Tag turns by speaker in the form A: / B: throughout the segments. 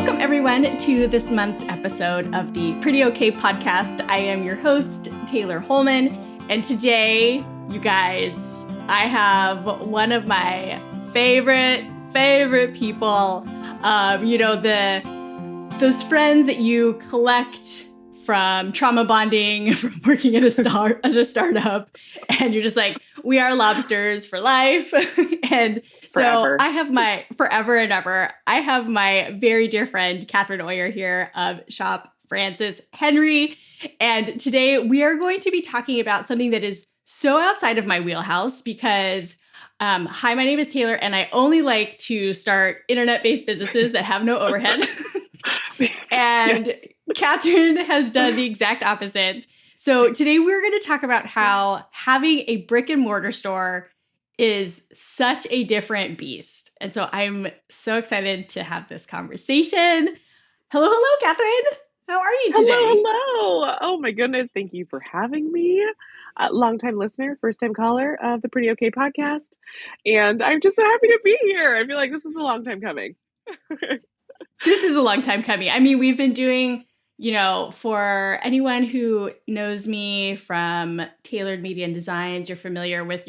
A: Welcome, everyone, to this month's episode of the Pretty Okay podcast. I am your host, Taylor Holman, and today, you guys, I have one of my favorite people. Those friends that you collect from trauma bonding, from working at a startup, and you're just like, we are lobsters for life. And
B: Forever.
A: So I have my forever and ever. I have my very dear friend, Catherine Oyer here of Shop Francis Henry. And today we are going to be talking about something that is so outside of my wheelhouse because, hi, my name is Taylor, and I only like to start internet-based businesses that have no overhead. And yes. Catherine has done the exact opposite. So today we're going to talk about how having a brick and mortar store is such a different beast. And so I'm so excited to have this conversation. Hello, Catherine. How are you today?
B: Hello. Oh my goodness. Thank you for having me. Longtime listener, first time caller of the Pretty Okay podcast. And I'm just so happy to be here. I feel like this is a long time coming.
A: This is a long time coming. I mean, we've been doing, for anyone who knows me from Tailored Media and Designs, you're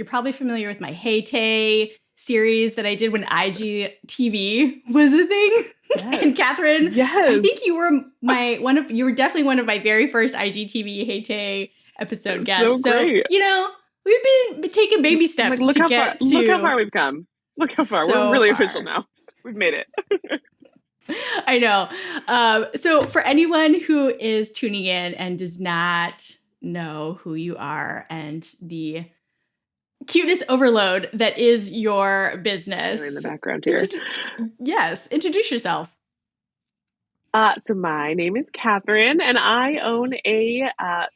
A: probably familiar with my Hey Tay series that I did when IGTV was a thing. Yes. And Catherine, yes. I think you were definitely one of my very first IGTV Hey Tay episode guests.
B: So
A: we've been taking baby steps
B: Look how far we've come. Look how far. We're really official now. We've made it.
A: I know. So for anyone who is tuning in and does not know who you are and the cuteness overload that is your business.
B: In the background here.
A: Introduce yourself.
B: So my name is Catherine, and I own a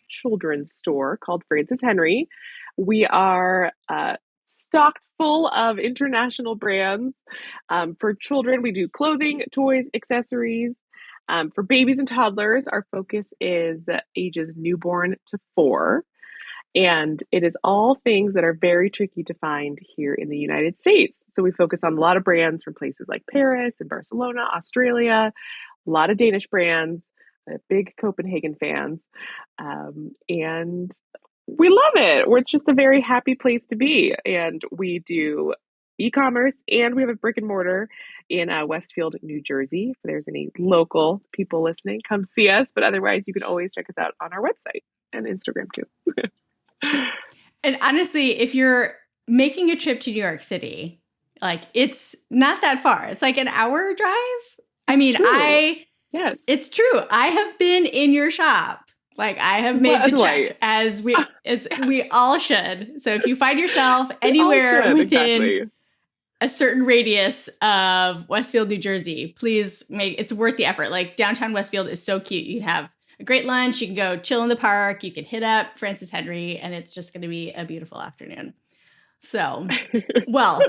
B: children's store called Francis Henry. We are stocked full of international brands. For children, we do clothing, toys, accessories. For babies and toddlers, our focus is ages newborn to 4. And it is all things that are very tricky to find here in the United States. So we focus on a lot of brands from places like Paris and Barcelona, Australia, a lot of Danish brands, big Copenhagen fans. And we love it. It's just a very happy place to be. And we do e-commerce, and we have a brick and mortar in Westfield, New Jersey. If there's any local people listening, come see us. But otherwise, you can always check us out on our website and Instagram too.
A: And honestly, if you're making a trip to New York City, it's not that far. It's like an hour drive. I mean,
B: yes,
A: it's true. I have been in your shop. I have made the check as we all should. So if you find yourself anywhere within a certain radius of Westfield, New Jersey, please it's worth the effort. Downtown Westfield is so cute. You have a great lunch. You can go chill in the park. You can hit up Francis Henry, and it's just going to be a beautiful afternoon. So, well,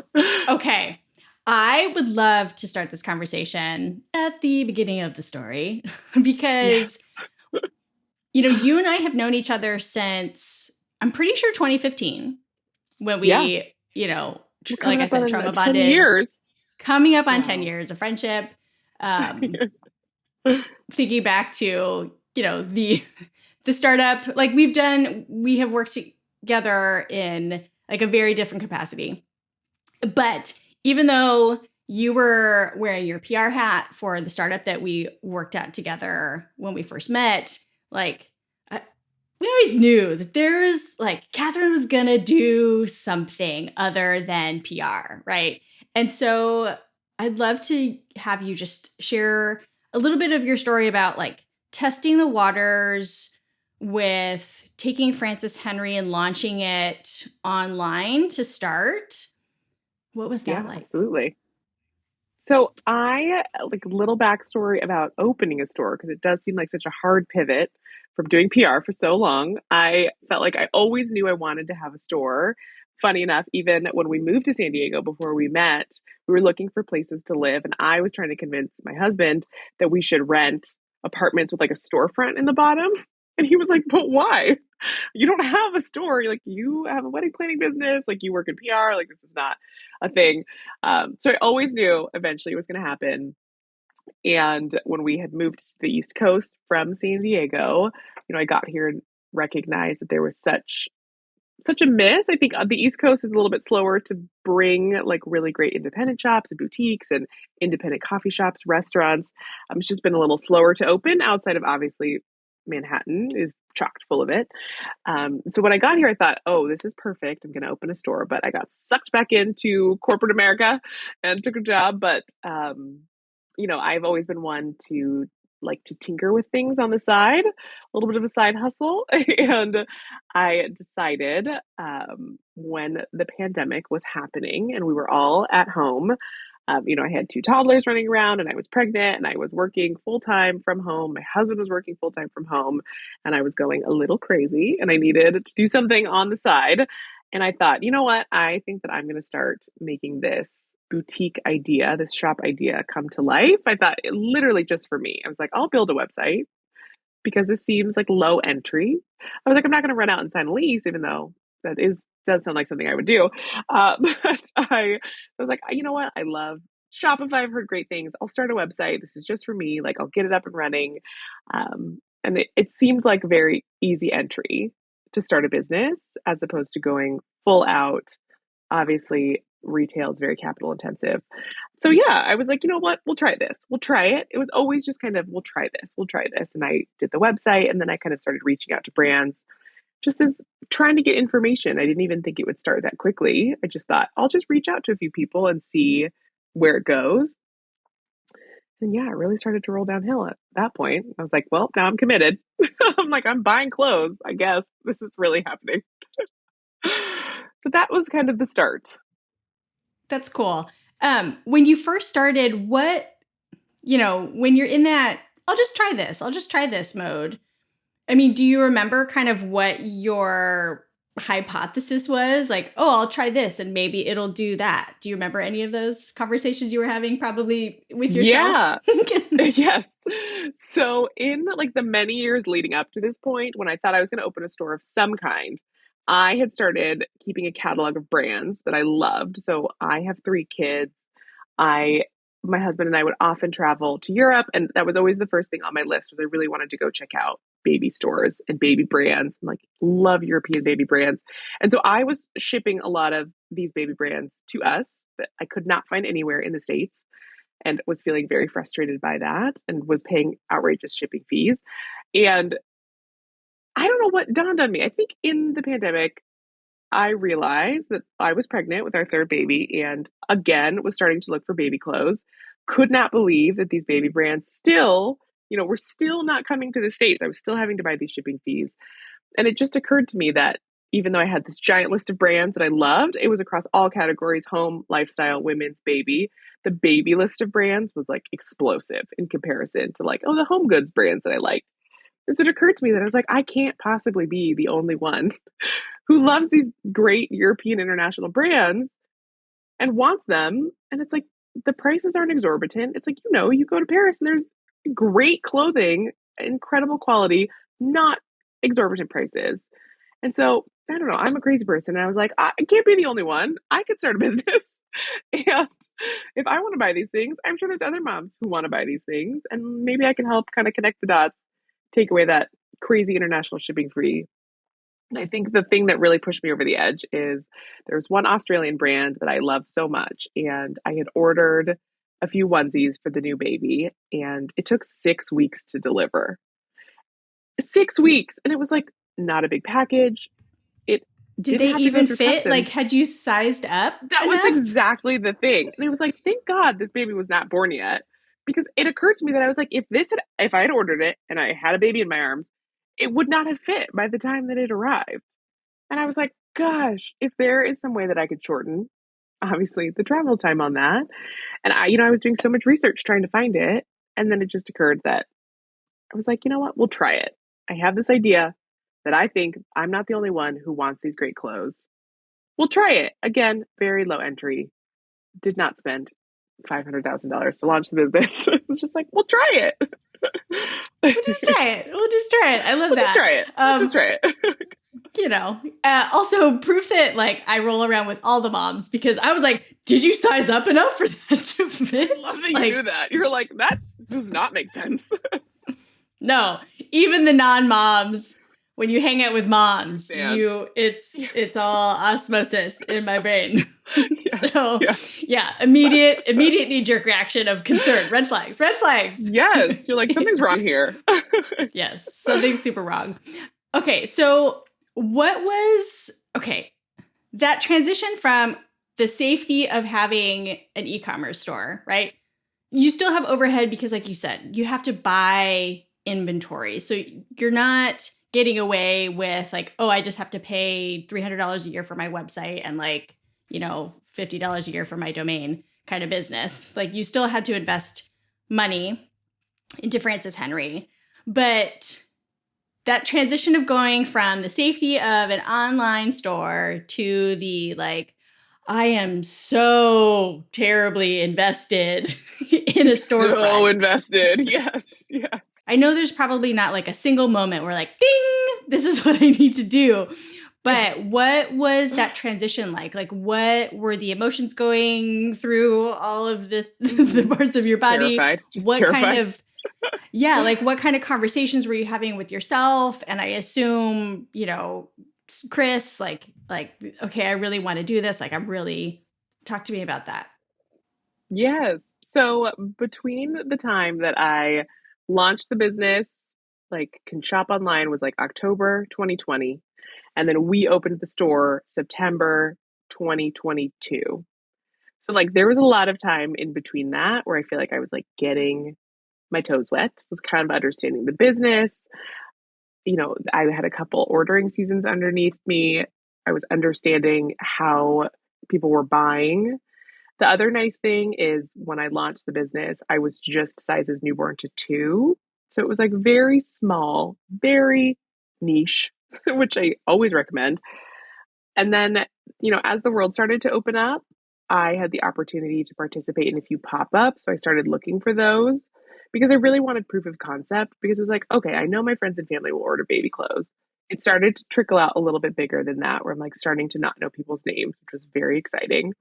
A: okay. I would love to start this conversation at the beginning of the story because, you and I have known each other since, I'm pretty sure 2015, when we, like I said, trauma bonded.
B: 10 years.
A: Coming up on 10 years of friendship. Thinking back to, the startup, we have worked together in a very different capacity. But even though you were wearing your PR hat for the startup that we worked at together when we first met, we always knew that there was Catherine was going to do something other than PR, right? And so I'd love to have you just share a little bit of your story about testing the waters with taking Francis Henry and launching it online to start. What was that like?
B: Absolutely. So I little backstory about opening a store, because it does seem like such a hard pivot from doing PR for so long. I felt like I always knew I wanted to have a store. Funny enough, even when we moved to San Diego before we met, we were looking for places to live. And I was trying to convince my husband that we should rent apartments with a storefront in the bottom. And he was like, but why? You don't have a store. You have a wedding planning business. You work in PR. This is not a thing. So I always knew eventually it was going to happen. And when we had moved to the East Coast from San Diego, I got here and recognized that there was such a miss. I think the East Coast is a little bit slower to bring like really great independent shops and boutiques and independent coffee shops, restaurants. It's just been a little slower to open outside of obviously Manhattan is chocked full of it. So when I got here, I thought, oh, this is perfect. I'm going to open a store. But I got sucked back into corporate America and took a job. But, I've always been one to like to tinker with things on the side, a little bit of a side hustle. And I decided when the pandemic was happening and we were all at home, I had two toddlers running around and I was pregnant and I was working full time from home. My husband was working full time from home and I was going a little crazy and I needed to do something on the side. And I thought, you know what? I think that I'm going to start making this boutique idea, this shop idea come to life. I thought literally just for me. I was like, I'll build a website because this seems like low entry. I was like, I'm not going to run out and sign a lease, even though that is does sound like something I would do. But I was like, you know what? I love Shopify. I've heard great things. I'll start a website. This is just for me. Like, I'll get it up and running. And it seems like very easy entry to start a business as opposed to going full out. Obviously, retail is very capital intensive. So yeah, I was like, you know what? We'll try this. We'll try it. It was always just kind of, we'll try this. We'll try this. And I did the website and then I kind of started reaching out to brands just as trying to get information. I didn't even think it would start that quickly. I just thought I'll just reach out to a few people and see where it goes. And yeah, it really started to roll downhill at that point. I was like, well, now I'm committed. I'm like, I'm buying clothes. I guess this is really happening. So that was kind of the start.
A: That's cool. When you first started, when you're in that, I'll just try this mode. I mean, do you remember kind of what your hypothesis was? Like, oh, I'll try this and maybe it'll do that. Do you remember any of those conversations you were having probably with yourself?
B: Yeah. Yes. So in like the many years leading up to this point, when I thought I was going to open a store of some kind, I had started keeping a catalog of brands that I loved. So I have three kids. I My husband and I would often travel to Europe, and that was always the first thing on my list was I really wanted to go check out baby stores and baby brands. And like love European baby brands. And so I was shipping a lot of these baby brands to us that I could not find anywhere in the States and was feeling very frustrated by that and was paying outrageous shipping fees. And I don't know what dawned on me. I think in the pandemic, I realized that I was pregnant with our third baby and again was starting to look for baby clothes. Could not believe that these baby brands still, were still not coming to the States. I was still having to buy these shipping fees. And it just occurred to me that even though I had this giant list of brands that I loved, it was across all categories: home, lifestyle, women's, baby. The baby list of brands was like explosive in comparison to like, oh, the home goods brands that I liked. And so it occurred to me that I was like, I can't possibly be the only one who loves these great European international brands and wants them. And it's like the prices aren't exorbitant. It's like, you go to Paris and there's great clothing, incredible quality, not exorbitant prices. And so I don't know, I'm a crazy person. And I was like, I can't be the only one. I could start a business. And if I want to buy these things, I'm sure there's other moms who want to buy these things. And maybe I can help kind of connect the dots, take away that crazy international shipping free. And I think the thing that really pushed me over the edge is there's one Australian brand that I love so much. And I had ordered a few onesies for the new baby, and it took 6 weeks to deliver. 6 weeks. And it was like not a big package. It
A: Did
B: didn't
A: they
B: have to go
A: even
B: through
A: fit?
B: customs.
A: Like, had you sized up
B: That was
A: enough?
B: exactly the thing. And it was like, thank God this baby was not born yet. Because it occurred to me that I was like, if I had ordered it and I had a baby in my arms, it would not have fit by the time that it arrived. And I was like, gosh, if there is some way that I could shorten, obviously, the travel time on that. And I was doing so much research trying to find it. And then it just occurred that I was like, you know what? We'll try it. I have this idea that I think I'm not the only one who wants these great clothes. We'll try it. Again, very low entry. Did not spend $500,000 to launch the business. It was just like, we'll try it.
A: We'll just try it. We'll just try it. I love
B: We'll just
A: that.
B: try it. We'll just try it.
A: Also proof that like I roll around with all the moms because I was like, did you size up enough for that to
B: I
A: fit?
B: love that you knew
A: Like,
B: that. You're like, that does not make sense.
A: no, even the non-moms, when you hang out with moms,
B: Stand. Yeah.
A: it's all osmosis in my brain.
B: Yes.
A: So
B: Yeah.
A: yeah, immediate knee-jerk reaction of concern. Red flags, red flags.
B: Yes. You're like, something's wrong here.
A: Yes, something's super wrong. Okay, so what was okay, that transition from the safety of having an e-commerce store, right? You still have overhead because like you said, you have to buy inventory. So you're not getting away with like, oh, I just have to pay $300 a year for my website and like, $50 a year for my domain kind of business. Like you still had to invest money into Francis Henry. But that transition of going from the safety of an online store to the like, I am so terribly invested in a
B: So
A: storefront.
B: invested. Yes. Yes.
A: I know there's probably not like a single moment where like, ding, this is what I need to do. But what was that transition like? Like, what were the emotions going through all of the parts of your body?
B: Terrified. Just
A: What kind
B: terrified.
A: of yeah, like what kind of conversations were you having with yourself? And I assume, Chris, like, okay, I really want to do this. Like, I'm really talk to me about that.
B: Yes. So between the time that I launched the business, like can shop online was like October 2020. And then we opened the store September 2022. So like there was a lot of time in between that where I feel like I was like getting my toes wet, was kind of understanding the business. I had a couple ordering seasons underneath me. I was understanding how people were buying. The other nice thing is when I launched the business, I was just sizes newborn to two. So it was like very small, very niche, which I always recommend. And then, as the world started to open up, I had the opportunity to participate in a few pop ups. So I started looking for those because I really wanted proof of concept because it was like, okay, I know my friends and family will order baby clothes. It started to trickle out a little bit bigger than that, where I'm like starting to not know people's names, which was very exciting.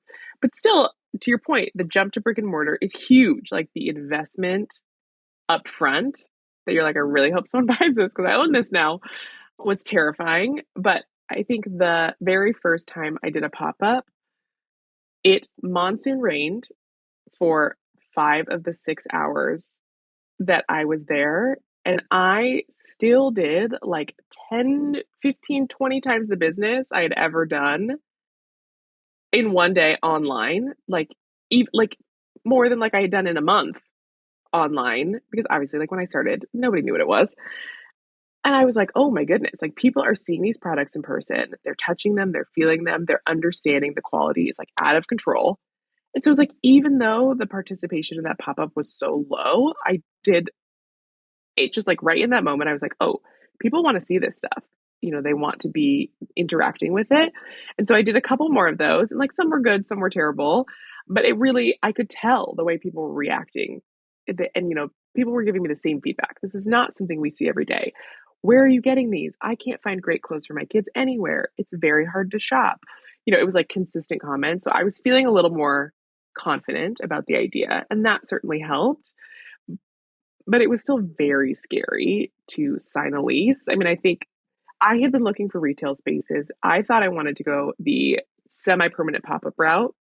B: But still, to your point, the jump to brick and mortar is huge. Like the investment up front that you're like, I really hope someone buys this because I own this now was terrifying. But I think the very first time I did a pop up, it monsoon rained for 5 of the 6 hours that I was there. And I still did like 10, 15, 20 times the business I had ever done in one day online. Like more than like I had done in a month online because obviously like when I started, nobody knew what it was. And I was like, oh my goodness, like people are seeing these products in person. They're touching them, they're feeling them, they're understanding the quality is like out of control. And so it was like, even though the participation in that pop up was so low, I did it just like right in that moment. I was like, oh, people want to see this stuff. They want to be interacting with it. And so I did a couple more of those, and like some were good, some were terrible. But I could tell the way people were reacting. And people were giving me the same feedback. This is not something we see every day. Where are you getting these? I can't find great clothes for my kids anywhere. It's very hard to shop. It was like consistent comments. So I was feeling a little more confident about the idea, and that certainly helped. But it was still very scary to sign a lease. I mean, I think I had been looking for retail spaces. I thought I wanted to go the semi permanent pop up route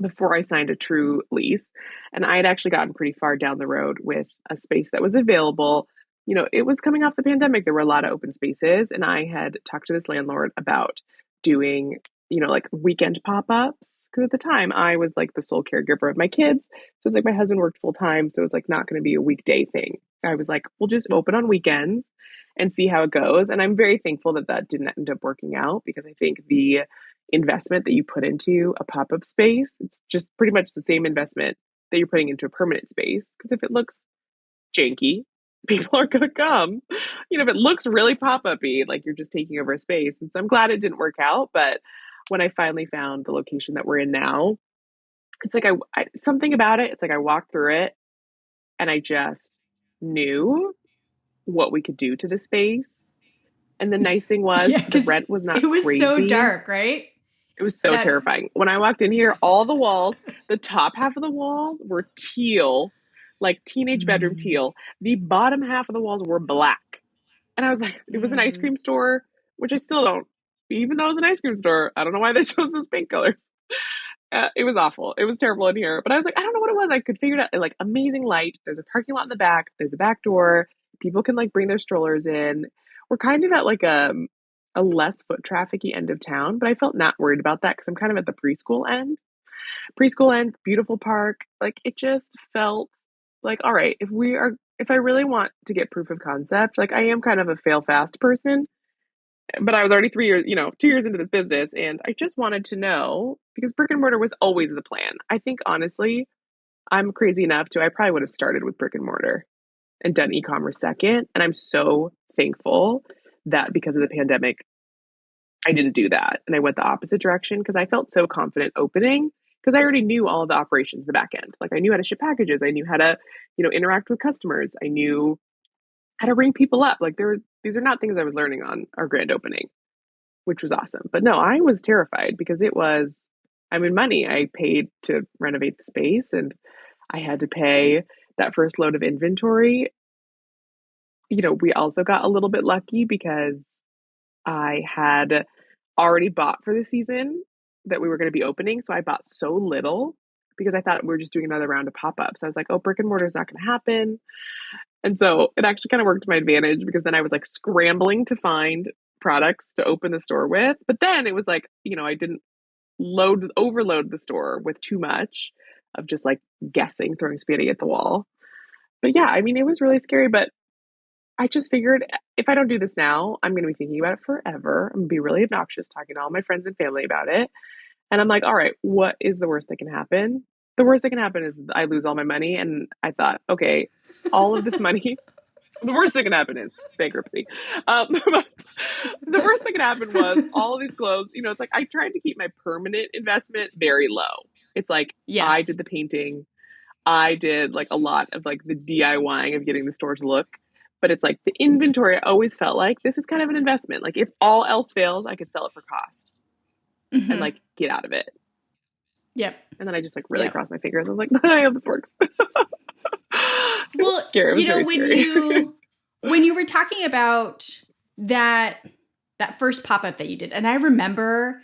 B: before I signed a true lease. And I had actually gotten pretty far down the road with a space that was available. It was coming off the pandemic. There were a lot of open spaces. And I had talked to this landlord about doing, like weekend pop ups. Because at the time, I was like the sole caregiver of my kids. So it's like my husband worked full time. So it was like not going to be a weekday thing. I was like, we'll just open on weekends and see how it goes. And I'm very thankful that that didn't end up working out because I think the investment that you put into a pop-up space, it's just pretty much the same investment that you're putting into a permanent space. Because if it looks janky, people are gonna come. If it looks really pop-up-y, like you're just taking over a space. And so I'm glad it didn't work out. But when I finally found the location that we're in now, it's like something about it. It's like I walked through it and I just knew what we could do to the space. And the nice thing was
A: Yeah,
B: the
A: because
B: rent was not
A: it was so
B: crazy.
A: dark, right?
B: It was so
A: That
B: terrifying. When I walked in here, all the walls, the top half of the walls were teal, like teenage bedroom
A: mm,
B: teal. The bottom half of the walls were black. And I was like, it was an ice
A: mm,
B: cream store, which I still don't, even though it was an ice cream store, I don't know why they chose those pink colors. It was awful. It was terrible in here. But I was like, I don't know what it was. I could figure it out. Like, amazing light. There's a parking lot in the back. There's a back door. People can like bring their strollers in. We're kind of at like a less foot trafficy end of town, but I felt not worried about that because I'm kind of at the preschool end. Preschool end, beautiful park. Like it just felt like, all right, if I really want to get proof of concept, like I am kind of a fail fast person, but I was already 3 years, 2 years into this business, and I just wanted to know because brick and mortar was always the plan. I think honestly, I'm crazy enough to I probably would have started with brick and mortar and done e-commerce second, and I'm so thankful that because of the pandemic, I didn't do that and I went the opposite direction because I felt so confident opening because I already knew all of the operations, the back end. Like I knew how to ship packages, I knew how to, interact with customers, I knew how to ring people up. Like these are not things I was learning on our grand opening, which was awesome. But no, I was terrified because I mean, money. I paid to renovate the space and I had to pay that first load of inventory. We also got a little bit lucky because I had already bought for the season that we were going to be opening. So I bought so little because I thought we were just doing another round of pop ups. I was like, oh, brick and mortar is not going to happen. And so it actually kind of worked to my advantage because then I was like scrambling to find products to open the store with. But then it was like, I didn't overload the store with too much of just like guessing, throwing spaghetti at the wall. But yeah, I mean, it was really scary, but I just figured if I don't do this now, I'm going to be thinking about it forever. I'm going to be really obnoxious talking to all my friends and family about it. And I'm like, all right, what is the worst that can happen? The worst that can happen is I lose all my money. And I thought, okay, all of this money, the worst that can happen is bankruptcy. But the worst that can happen was all of these clothes. It's like I tried to keep my permanent investment very low. It's like
A: yeah.
B: I did the painting, I did like a lot of like the DIYing of getting the store to look. But it's like the inventory, I always felt like this is kind of an investment. Like if all else fails, I could sell it for cost and
A: Hmm.
B: like get out of it.
A: Yep.
B: And then I just like really
A: Yep.
B: crossed my fingers. I was like, I hope this works. It was
A: Well,
B: scary. It was very
A: when
B: scary.
A: you were talking about that that first pop-up that you did, and I remember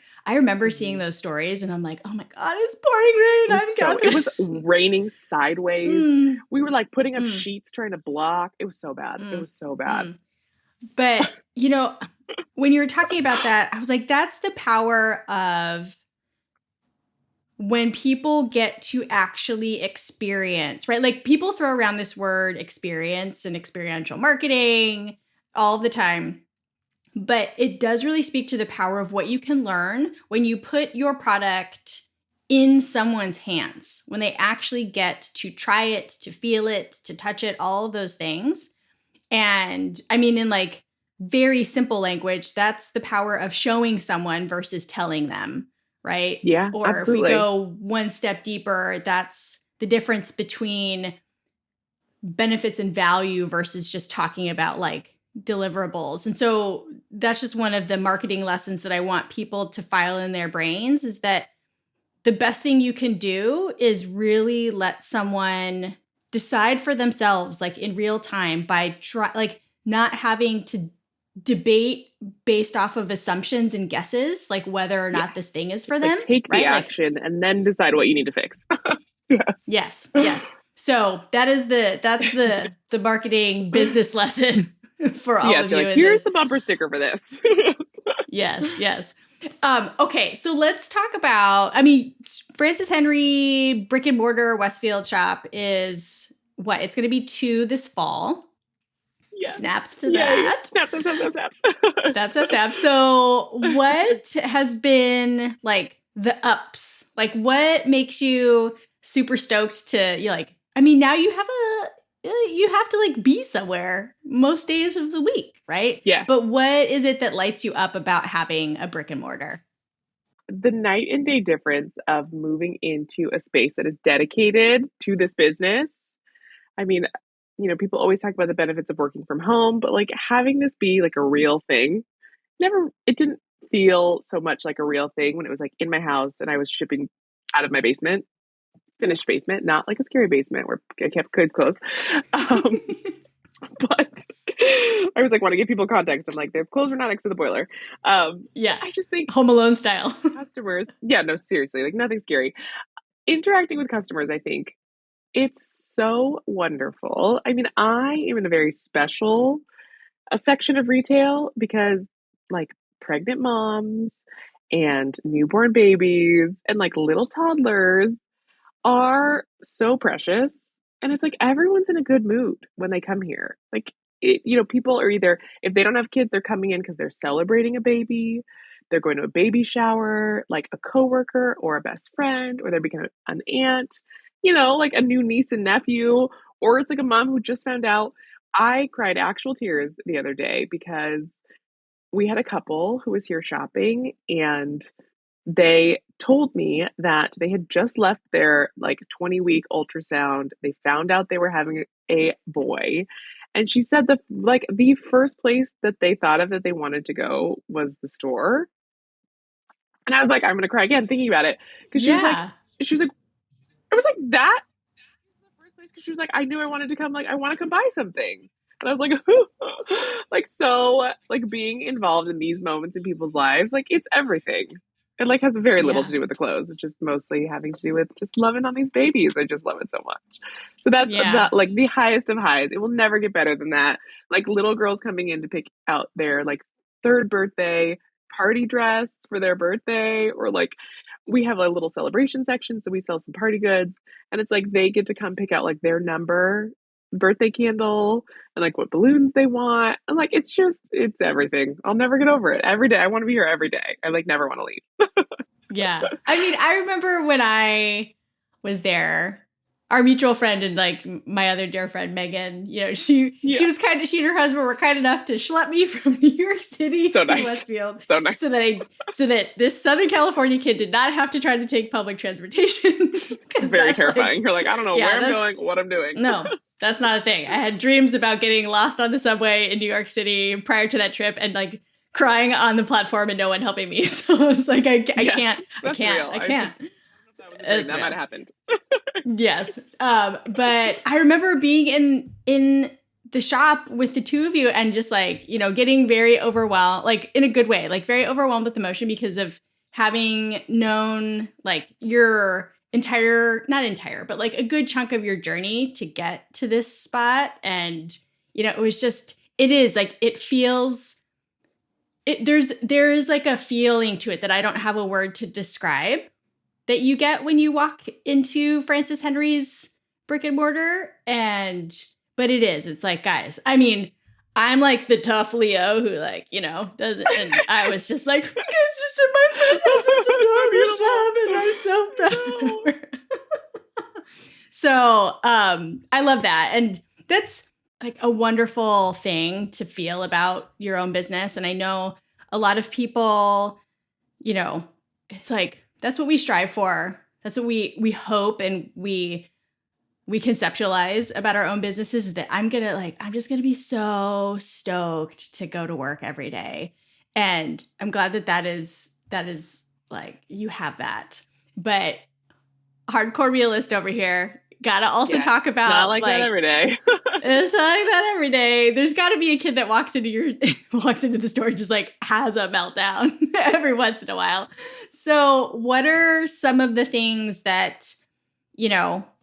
A: seeing
B: Mhm.
A: those stories and I'm like, "Oh my God, it's pouring rain. I'm
B: It was
A: Catherine."
B: raining sideways.
A: Mm,
B: We were like putting up
A: mm,
B: sheets trying to block. It was so bad. It
A: mm,
B: was so bad.
A: mm. But, when you were talking about that, I was like, that's the power of when people get to actually experience, right? Like people throw around this word experience and experiential marketing all the time, but it does really speak to the power of what you can learn when you put your product in someone's hands, when they actually get to try it, to feel it, to touch it, all of those things. And I mean, in like very simple language, that's the power of showing someone versus telling them, right?
B: Yeah,
A: Or if we
B: absolutely.
A: go one step deeper, that's the difference between benefits and value versus just talking about like deliverables. And so that's just one of the marketing lessons that I want people to file in their brains is that the best thing you can do is really let someone decide for themselves like in real time by like not having to debate based off of assumptions and guesses like whether or not this thing
B: Yes.
A: is for
B: It's like
A: them,
B: take the
A: right? Like
B: action and then decide what you need to fix. Yes.
A: yes, yes. So that's the marketing business lesson for all
B: Yes,
A: of
B: you're
A: you
B: like,
A: in
B: here's
A: this.
B: the bumper sticker for this.
A: Yes, yes. Okay, so let's talk about. I mean, Francis Henry brick and mortar Westfield shop is what it's going to be two this fall.
B: Yes.
A: Snaps to
B: Yay.
A: that.
B: Snap, snap, snap, snap, snaps.
A: Snaps, snaps, snaps. So, what has been like the ups? Like, what makes you super stoked to? You like? I mean, now you have to like be somewhere most days of the week, right?
B: Yes.
A: But what is it that lights you up about having a brick and mortar?
B: The night and day difference of moving into a space that is dedicated to this business. I mean, people always talk about the benefits of working from home, but like having this be like a real thing, it didn't feel so much like a real thing when it was like in my house and I was shipping out of my basement, finished basement, not like a scary basement where I kept kids clothes. Um, but I was like, want to give people context. I'm like, their clothes are not next to the boiler.
A: Yeah.
B: I just think
A: Home Alone style.
B: customers, yeah, no, seriously, like nothing scary. Interacting with customers, I think it's so wonderful. I mean, I am in a very special a section of retail because like pregnant moms and newborn babies and like little toddlers are so precious. And it's like everyone's in a good mood when they come here. Like, people are either, if they don't have kids, they're coming in because they're celebrating a baby, they're going to a baby shower, like a coworker or a best friend, or they're becoming an aunt, like a new niece and nephew, or it's like a mom who just found out. I cried actual tears the other day because we had a couple who was here shopping and they told me that they had just left their like 20-week ultrasound. They found out they were having a boy. And she said the first place that they thought of that they wanted to go was the store. And I was like, I'm gonna cry again thinking about it. Because
A: Yeah.
B: she was like, I was like, that is the first place because she was like, I knew I wanted to come, like, I want to come buy something. And I was like, like so like being involved in these moments in people's lives, like it's everything. It like has very little to
A: Yeah.
B: do with the clothes. It's just mostly having to do with just loving on these babies. I just love it so much. So that's
A: Yeah.
B: the highest of highs. It will never get better than that. Like little girls coming in to pick out their like third birthday party dress for their birthday, or like we have a little celebration section, so we sell some party goods, and it's like they get to come pick out like their number birthday candle and like what balloons they want. And like it's everything. I'll never get over it. Every day I want to be here every day. I like never want to leave.
A: Yeah. I mean, I remember when I was there, our mutual friend and like my other dear friend Megan, she
B: Yeah.
A: was she and her husband were kind enough to schlep me from New York City
B: So
A: to
B: nice.
A: Westfield.
B: So nice.
A: So that this Southern California kid did not have to try to take public transportation.
B: Very terrifying. You're like, I don't know where I'm going, what I'm doing.
A: No, that's not a thing. I had dreams about getting lost on the subway in New York City prior to that trip and like crying on the platform and no one helping me. So it's like, I can't.
B: That might have happened.
A: Yes. But I remember being in the shop with the two of you and just like, getting very overwhelmed, like in a good way, like very overwhelmed with emotion because of having known like your not entire, but like a good chunk of your journey to get to this spot. And, it was just, it is like, it feels, there is like a feeling to it that I don't have a word to describe that you get when you walk into Francis Henry's brick and mortar. But it's like, guys, I mean, I'm like the tough Leo who like, does it. And I was just like, this is my friend. This is shop and I'm so proud. So I love that. And that's like a wonderful thing to feel about your own business. And I know a lot of people, it's like, that's what we strive for. That's what we hope and we conceptualize about our own businesses, that I'm just gonna be so stoked to go to work every day. And I'm glad that is like you have that. But hardcore realist over here, gotta also talk about
B: not like that every day.
A: It's not like that every day. There's got to be a kid that walks into the store and just like has a meltdown every once in a while. So what are some of the things that,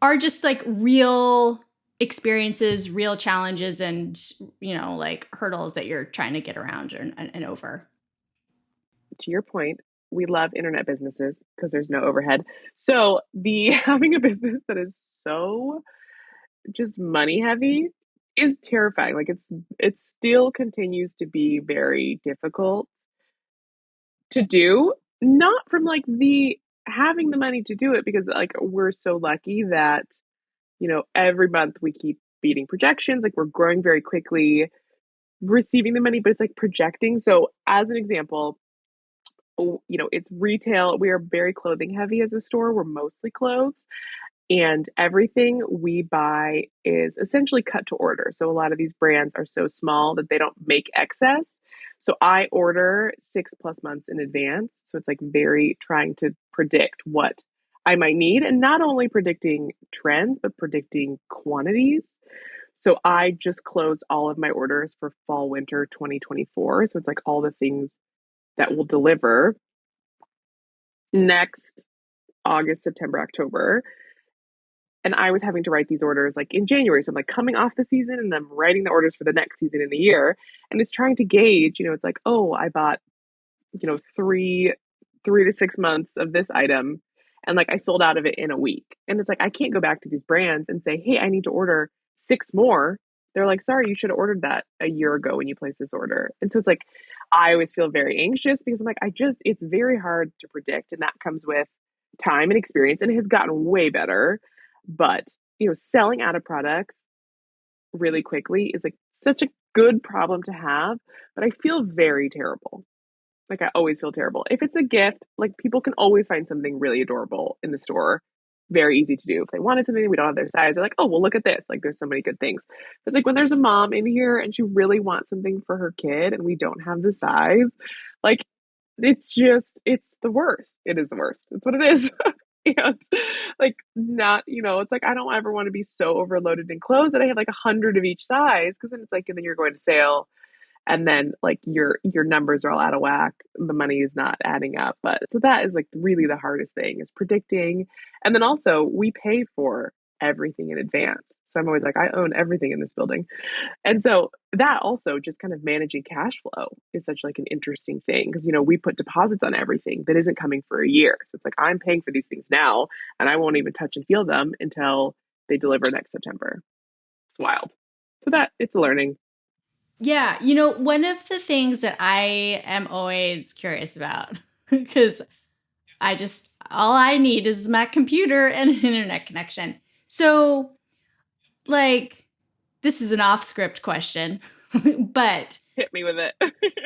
A: are just like real experiences, real challenges and, like hurdles that you're trying to get around and over?
B: To your point, we love internet businesses because there's no overhead. So the having a business that is so just money heavy is terrifying. Like it still continues to be very difficult to do. Not from like the having the money to do it, because like we're so lucky that every month we keep beating projections. Like we're growing very quickly, receiving the money, but it's like projecting. So as an example, it's retail. We are very clothing heavy as a store. We're mostly clothes. And everything we buy is essentially cut to order. So a lot of these brands are so small that they don't make excess. So I order 6+ months in advance. So it's like very trying to predict what I might need, and not only predicting trends, but predicting quantities. So I just closed all of my orders for fall winter 2024. So it's like all the things that will deliver next August, September, October. And I was having to write these orders like in January. So I'm like coming off the season and I'm writing the orders for the next season in the year. And it's trying to gauge, it's like, oh, I bought, three to 6 months of this item. And like I sold out of it in a week. And it's like I can't go back to these brands and say, hey, I need to order six more. They're like, sorry, you should have ordered that a year ago when you placed this order. And so it's like I always feel very anxious because I'm like, it's very hard to predict. And that comes with time and experience. And it has gotten way better. But, selling out of products really quickly is like such a good problem to have. But I feel very terrible. Like I always feel terrible. If it's a gift, like people can always find something really adorable in the store. Very easy to do. If they wanted something, we don't have their size. They're like, oh, well, look at this. Like there's so many good things. It's like when there's a mom in here and she really wants something for her kid and we don't have the size, like it's the worst. It is the worst. It's what it is. And like not, it's like I don't ever want to be so overloaded in clothes that I have like 100 of each size because then it's like, and then you're going to sale and then like your numbers are all out of whack, the money is not adding up. But so that is like really the hardest thing is predicting. And then also we pay for everything in advance, so I'm always like I own everything in this building. And so that also just kind of managing cash flow is such like an interesting thing because we put deposits on everything that isn't coming for a year, so it's like I'm paying for these things now and I won't even touch and feel them until they deliver next September. It's wild. So that it's learning.
A: Yeah, one of the things that I am always curious about, because all I need is my computer and an internet connection. So, like, this is an off script question, but
B: Hit me with it.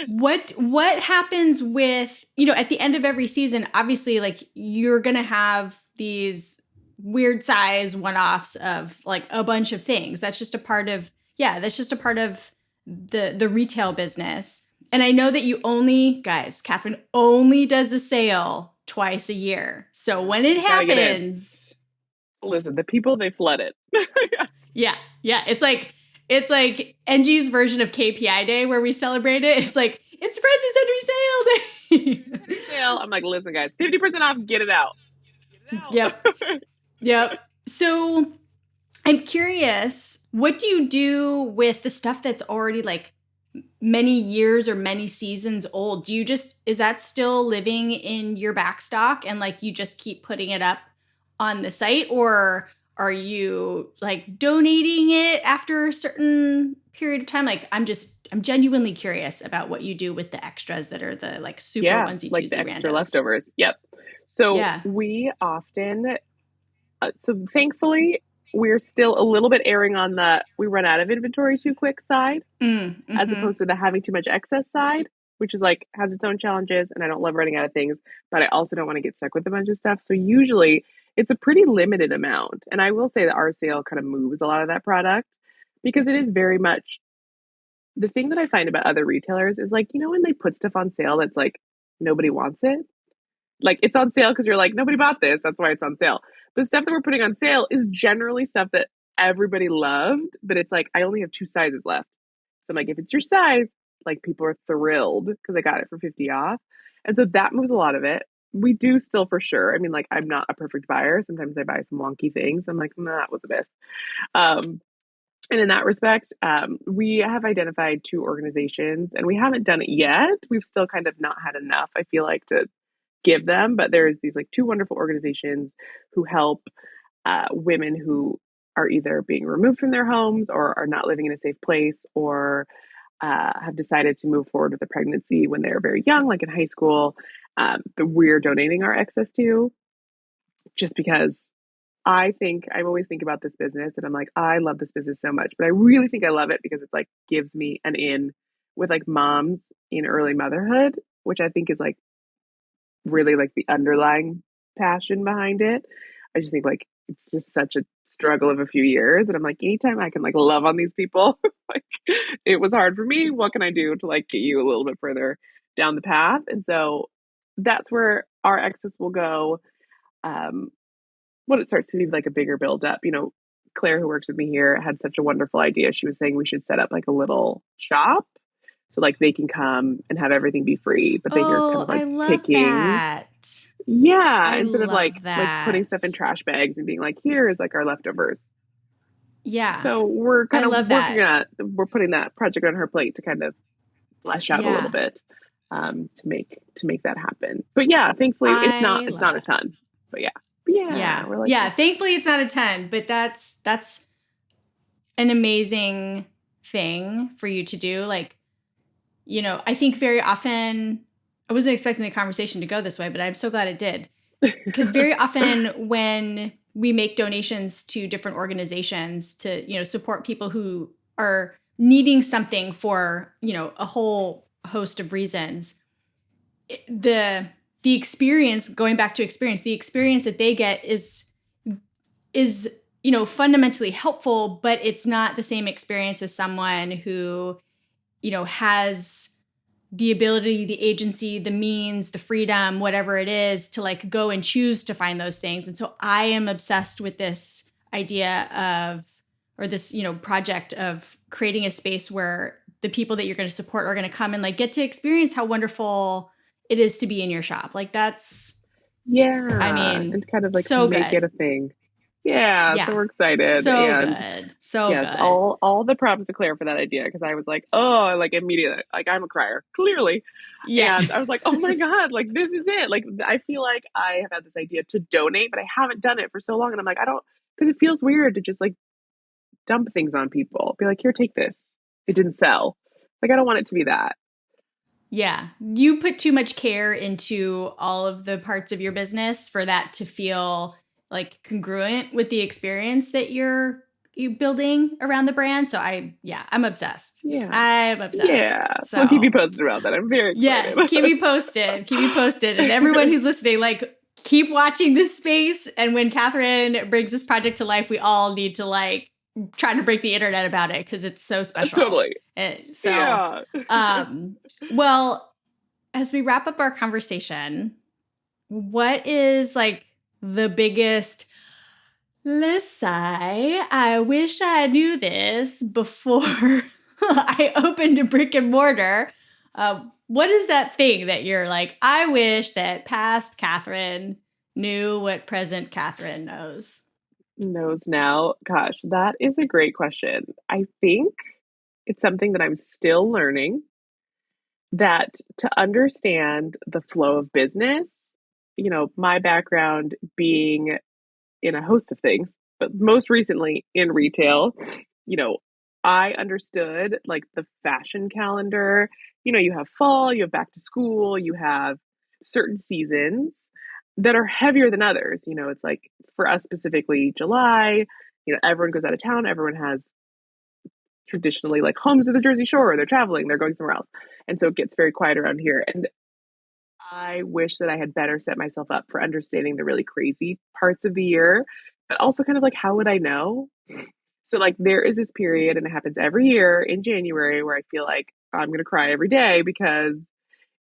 A: what happens with, at the end of every season, obviously, like, you're going to have these weird size one offs of like a bunch of things. That's just a part of, the retail business. And I know that Catherine only does a sale twice a year. So when it happens,
B: listen, the people, they flood it.
A: yeah. It's like NG's version of KPI Day where we celebrate it. It's like it's Frances Henry
B: Sale Day. Sale. I'm like, listen, guys, 50% off. Get it out.
A: Yep. So I'm curious, what do you do with the stuff that's already like many years or many seasons old? Is that still living in your back stock and like you just keep putting it up on the site, or are you like donating it after a certain period of time? Like I'm genuinely curious about what you do with the extras that are the like super onesie
B: like
A: twosie
B: the extra
A: randos.
B: leftovers. Yep. So we often, so thankfully, we're still a little bit erring on the we run out of inventory too quick side, as opposed to the having too much excess side, which is like has its own challenges. And I don't love running out of things, but I also don't want to get stuck with a bunch of stuff. So usually it's a pretty limited amount. And I will say that our sale kind of moves a lot of that product because it is very much the thing that I find about other retailers is like, when they put stuff on sale that's like nobody wants it, like it's on sale because you're like, nobody bought this. That's why it's on sale. The stuff that we're putting on sale is generally stuff that everybody loved, but it's like, I only have two sizes left. So I'm like, if it's your size, like people are thrilled because I got it for 50 off. And so that moves a lot of it. We do still for sure. I mean, like, I'm not a perfect buyer. Sometimes I buy some wonky things. I'm like, nah, that was the best. And in that respect, we have identified two organizations and we haven't done it yet. We've still kind of not had enough, I feel like, to give them, but there's these like two wonderful organizations who help women who are either being removed from their homes or are not living in a safe place or have decided to move forward with a pregnancy when they're very young, like in high school, that we're donating our excess to, just because I always think about this business and I'm like, I love this business so much, but I really think I love it because it's like gives me an in with like moms in early motherhood, which I think is like really like the underlying passion behind it. I just think like it's just such a struggle of a few years. And I'm like, anytime I can like love on these people, like it was hard for me. What can I do to like get you a little bit further down the path? And so that's where our exes will go. Um, when it starts to be like a bigger build up, Claire, who works with me here, had such a wonderful idea. She was saying we should set up like a little shop so like they can come and have everything be free, but then you're kind
A: Oh,
B: of
A: I
B: like
A: love
B: picking.
A: that.
B: Yeah,
A: I
B: instead of like
A: love
B: putting stuff in
A: that.
B: trash bags and being like, here is like our leftovers.
A: Yeah,
B: So we're
A: I
B: kind of
A: love that.
B: we're putting that project on her plate to kind of flesh out a little
A: Yeah,
B: bit, to make that happen. But yeah, thankfully
A: I
B: it's
A: love
B: not a
A: that.
B: ton. But yeah, but yeah,
A: Yeah.
B: we're like,
A: Yeah. Thankfully it's not a ton, but that's an amazing thing for you to do. Like, I think very often I wasn't expecting the conversation to go this way, but I'm so glad it did. Because very often when we make donations to different organizations to, support people who are needing something for, a whole host of reasons, the experience, going back to experience, the experience that they get is fundamentally helpful, but it's not the same experience as someone who has the ability, the agency, the means, the freedom, whatever it is, to like go and choose to find those things. And so I am obsessed with this idea of, or this project of creating a space where the people that you're going to support are going to come and like get to experience how wonderful it is to be in your shop. Like that's, I
B: yeah,
A: mean,
B: and kind of like
A: so
B: make it
A: good.
B: a thing. Yeah, so
A: Yeah.
B: we're excited,
A: So
B: and
A: good. So
B: yes,
A: good.
B: all the props to Claire for that idea because I was like, oh, like immediately, like I'm a crier, clearly.
A: Yeah.
B: And I was like, oh my God, like this is it. Like I feel like I have had this idea to donate, but I haven't done it for so long. And I'm like, I don't, because it feels weird to just like dump things on people. Be like, here, take this. It didn't sell. Like I don't want it to be that.
A: Yeah. You put too much care into all of the parts of your business for that to feel like congruent with the experience that you building around the brand. So I'm obsessed.
B: Yeah.
A: I'm obsessed.
B: Yeah. We'll keep you
A: So
B: posted about that. I'm very excited.
A: yes, keep me posted. Keep me posted. And everyone who's listening, like keep watching this space. And when Catherine brings this project to life, we all need to like try to break the internet about it because it's so special.
B: Totally.
A: And so,
B: Yeah.
A: um, well, as we wrap up our conversation, what is like the biggest Lissai, I wish I knew this before I opened a brick and mortar. What is that thing that you're like, I wish that past Catherine knew what present Catherine knows?
B: Knows now. Gosh, that is a great question. I think it's something that I'm still learning that to understand the flow of business, my background being in a host of things, but most recently in retail, you know, I understood like the fashion calendar. You have fall, you have back to school, you have certain seasons that are heavier than others. It's like for us specifically, July, everyone goes out of town, everyone has traditionally like homes at the Jersey Shore, they're traveling, they're going somewhere else. And so it gets very quiet around here. And I wish that I had better set myself up for understanding the really crazy parts of the year, but also kind of like, how would I know? So, like, there is this period, and it happens every year in January where I feel like I'm going to cry every day because,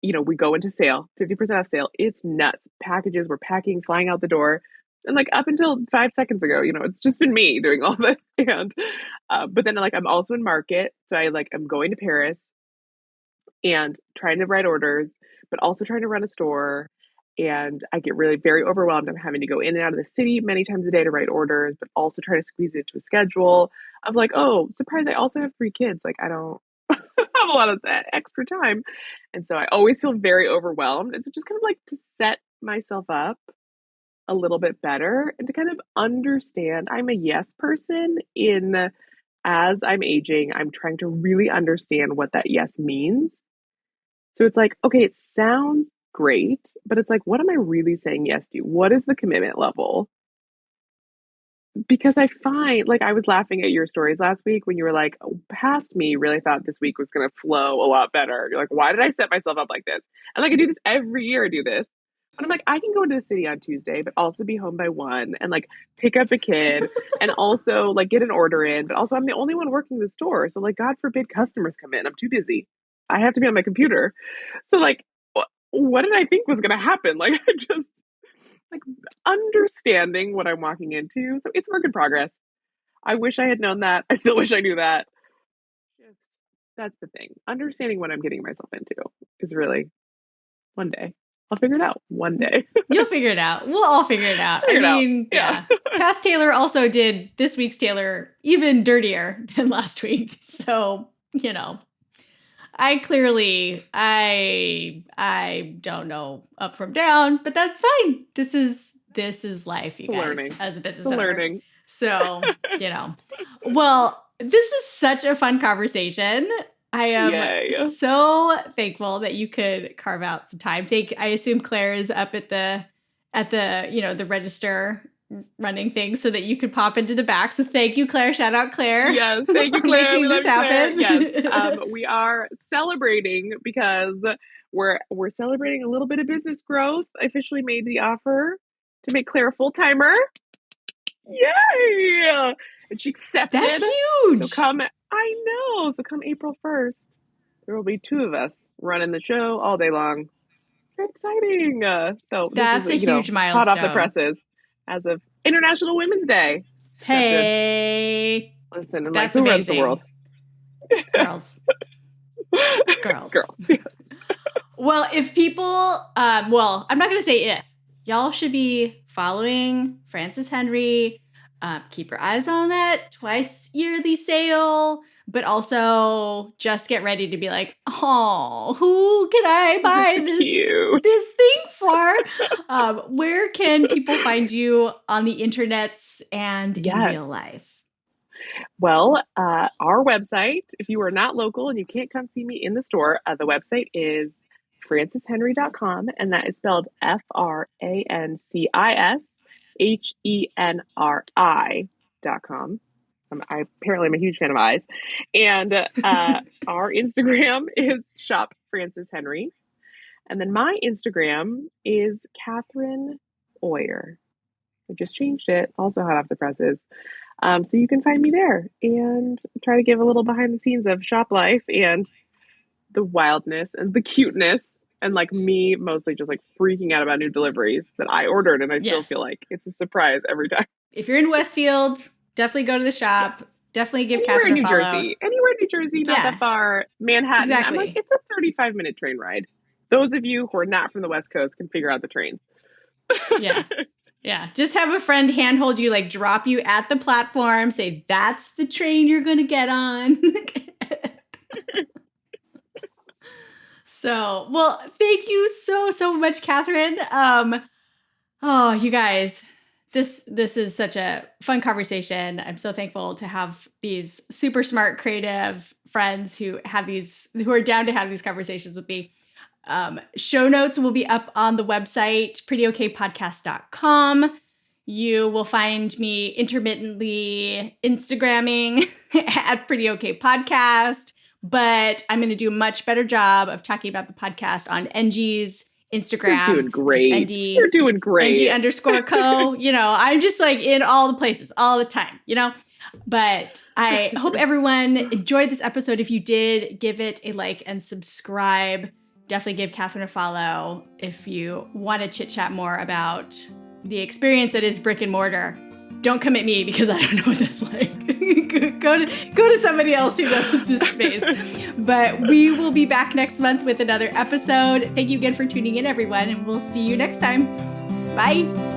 B: we go into sale, 50% off sale. It's nuts. Packages we're packing, flying out the door. And like up until 5 seconds ago, it's just been me doing all this. And, but then like I'm also in market. So I'm going to Paris and trying to write orders, but also trying to run a store. And I get really very overwhelmed. I'm having to go in and out of the city many times a day to write orders, but also try to squeeze it into a schedule of like, oh, surprise, I also have 3 kids. Like, I don't have a lot of that extra time. And so I always feel very overwhelmed. And so just kind of like to set myself up a little bit better and to kind of understand I'm a yes person in as I'm aging, I'm trying to really understand what that yes means. So it's like, okay, it sounds great, but it's like, what am I really saying yes to? What is the commitment level? Because I find, like, I was laughing at your stories last week when you were like, oh, past me really thought this week was going to flow a lot better. You're like, why did I set myself up like this? And like, I do this every year, I do this. And I'm like, I can go into the city on Tuesday, but also be home by 1 and like pick up a kid and also like get an order in. But also, I'm the only one working the store. So, like, God forbid customers come in. I'm too busy. I have to be on my computer. So, like, what did I think was going to happen? Like, I just, like, understanding what I'm walking into. So, it's work in progress. I wish I had known that. I still wish I knew that. Just, that's the thing. Understanding what I'm getting myself into is really one day. I'll figure it out one day.
A: You'll figure it out. We'll all figure it out.
B: Figure it out.
A: Yeah. Past Taylor also did this week's Taylor even dirtier than last week. So, you know, I don't know up from down, but that's fine. This is life, you guys,
B: Learning.
A: as a business owner.
B: Learning.
A: So, you know, well, this is such a fun conversation. I am so thankful that you could carve out some time. I assume Claire is up at the the register running things so that you could pop into the back. So thank you, Claire. Shout out, Claire.
B: Yes, thank you, Claire.
A: Making this happen.
B: Yes, we are celebrating because we're celebrating a little bit of business growth. I officially made the offer to make Claire a full timer. Yay! And she accepted.
A: That's huge.
B: So come April 1st, there will be 2 of us running the show all day long. Very exciting. So
A: that's a huge milestone.
B: Hot off the presses as of International Women's Day.
A: Hey.
B: Listen, and
A: that's
B: like, who
A: amazing.
B: runs the world? Girls.
A: Well, if people, I'm not going to say if. Y'all should be following Frances Henry. Keep your eyes on that twice yearly sale, but also just get ready to be like, oh, who can I buy this thing for? Where can people find you on the internets and in real life?
B: Well, our website, if you are not local and you can't come see me in the store, the website is franceshenry.com, and that is spelled FrancisHenry.com. Apparently I'm a huge fan of eyes. And our Instagram is Shop Frances Henry. And then my Instagram is Catherine Oyer. I just changed it, also hot off the presses. So you can find me there and try to give a little behind the scenes of shop life and the wildness and the cuteness. And like me mostly just like freaking out about new deliveries that I ordered. And I still feel like it's a surprise every time.
A: If you're in Westfield, definitely go to the shop. Definitely give Catherine a follow.
B: Anywhere in New Jersey, not that far. Manhattan. Exactly. I'm like, it's a 35-minute train ride. Those of you who are not from the West Coast can figure out the trains.
A: Yeah. Just have a friend handhold you, like drop you at the platform, say, that's the train you're going to get on. So, well, thank you so much, Catherine. Oh, you guys, this is such a fun conversation. I'm so thankful to have these super smart, creative friends who are down to have these conversations with me. Show notes will be up on the website, prettyokpodcast.com. You will find me intermittently Instagramming at Pretty Okay Podcast. But I'm going to do a much better job of talking about the podcast on NG's Instagram.
B: You're doing great. You're doing great.
A: NG_co. I'm just like in all the places all the time, But I hope everyone enjoyed this episode. If you did, give it a like and subscribe. Definitely give Catherine a follow if you want to chit chat more about the experience that is brick and mortar. Don't come at me because I don't know what that's like. Go to somebody else who knows this space. But we will be back next month with another episode. Thank you again for tuning in, everyone, and we'll see you next time. Bye.